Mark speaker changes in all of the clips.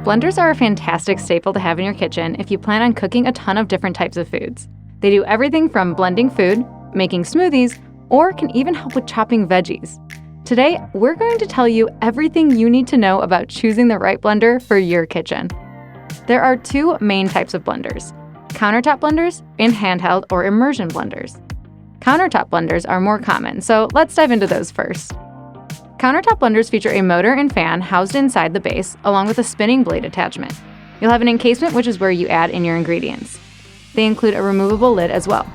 Speaker 1: Blenders are a fantastic staple to have in your kitchen if you plan on cooking a ton of different types of foods. They do everything from blending food, making smoothies, or can even help with chopping veggies. Today, we're going to tell you everything you need to know about choosing the right blender for your kitchen. There are two main types of blenders: countertop blenders and handheld or immersion blenders. Countertop blenders are more common, so let's dive into those first. Countertop blenders feature a motor and fan housed inside the base, along with a spinning blade attachment. You'll have an encasement, which is where you add in your ingredients. They include a removable lid as well.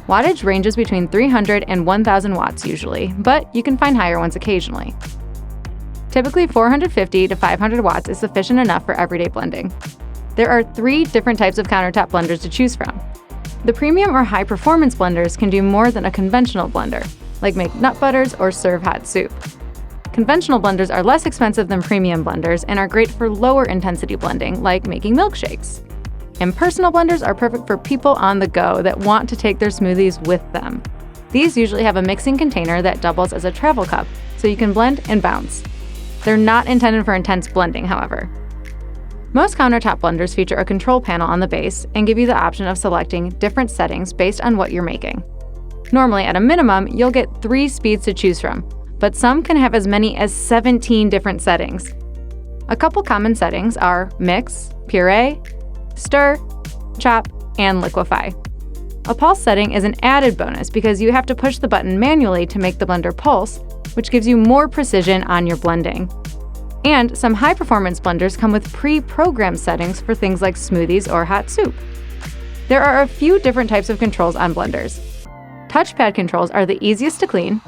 Speaker 1: Wattage ranges between 300 and 1,000 watts usually, but you can find higher ones occasionally. Typically 450 to 500 watts is sufficient enough for everyday blending. There are 3 different types of countertop blenders to choose from. The premium or high-performance blenders can do more than a conventional blender, like make nut butters or serve hot soup. Conventional blenders are less expensive than premium blenders and are great for lower intensity blending, like making milkshakes. Impersonal blenders are perfect for people on the go that want to take their smoothies with them. These usually have a mixing container that doubles as a travel cup, so you can blend and bounce. They're not intended for intense blending, however. Most countertop blenders feature a control panel on the base and give you the option of selecting different settings based on what you're making. Normally, at a minimum, you'll get 3 speeds to choose from, but some can have as many as 17 different settings. A couple common settings are mix, puree, stir, chop, and liquefy. A pulse setting is an added bonus because you have to push the button manually to make the blender pulse, which gives you more precision on your blending. And some high-performance blenders come with pre-programmed settings for things like smoothies or hot soup. There are a few different types of controls on blenders. Touchpad controls are the easiest to clean.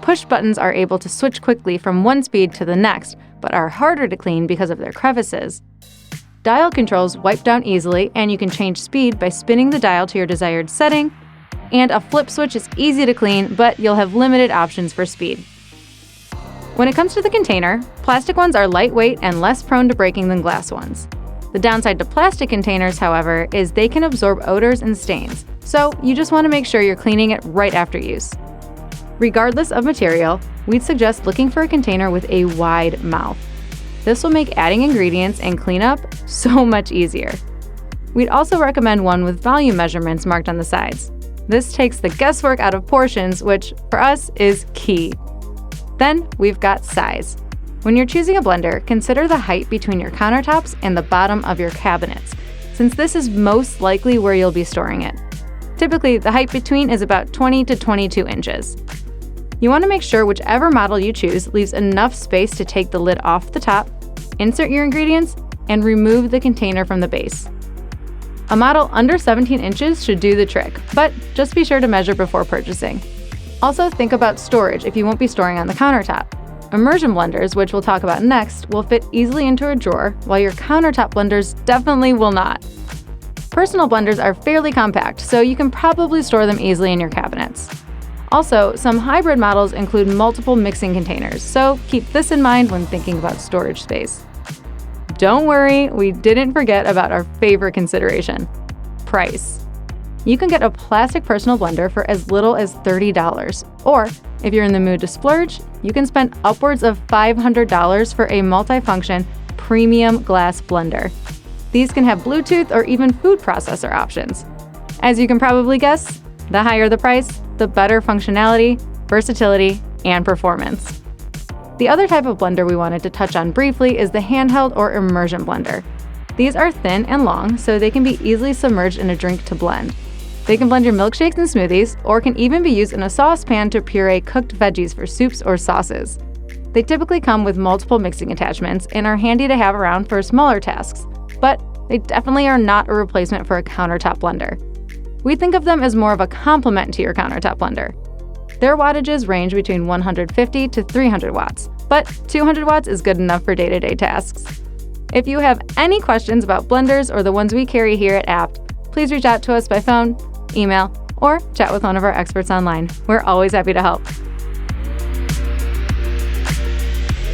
Speaker 1: Push buttons are able to switch quickly from one speed to the next, but are harder to clean because of their crevices. Dial controls wipe down easily, and you can change speed by spinning the dial to your desired setting. And a flip switch is easy to clean, but you'll have limited options for speed. When it comes to the container, plastic ones are lightweight and less prone to breaking than glass ones. The downside to plastic containers, however, is they can absorb odors and stains, so you just want to make sure you're cleaning it right after use. Regardless of material, we'd suggest looking for a container with a wide mouth. This will make adding ingredients and cleanup so much easier. We'd also recommend one with volume measurements marked on the sides. This takes the guesswork out of portions, which for us is key. Then we've got size. When you're choosing a blender, consider the height between your countertops and the bottom of your cabinets, since this is most likely where you'll be storing it. Typically, the height between is about 20 to 22 inches. You want to make sure whichever model you choose leaves enough space to take the lid off the top, insert your ingredients, and remove the container from the base. A model under 17 inches should do the trick, but just be sure to measure before purchasing. Also, think about storage if you won't be storing on the countertop. Immersion blenders, which we'll talk about next, will fit easily into a drawer, while your countertop blenders definitely will not. Personal blenders are fairly compact, so you can probably store them easily in your cabinets. Also, some hybrid models include multiple mixing containers, so keep this in mind when thinking about storage space. Don't worry, we didn't forget about our favorite consideration: price. You can get a plastic personal blender for as little as $30, or if you're in the mood to splurge, you can spend upwards of $500 for a multifunction premium glass blender. These can have Bluetooth or even food processor options. As you can probably guess, the higher the price, the better functionality, versatility, and performance. The other type of blender we wanted to touch on briefly is the handheld or immersion blender. These are thin and long, so they can be easily submerged in a drink to blend. They can blend your milkshakes and smoothies, or can even be used in a saucepan to puree cooked veggies for soups or sauces. They typically come with multiple mixing attachments and are handy to have around for smaller tasks, but they definitely are not a replacement for a countertop blender. We think of them as more of a complement to your countertop blender. Their wattages range between 150 to 300 watts, but 200 watts is good enough for day-to-day tasks. If you have any questions about blenders or the ones we carry here at Apt, please reach out to us by phone, email, or chat with one of our experts online. We're always happy to help.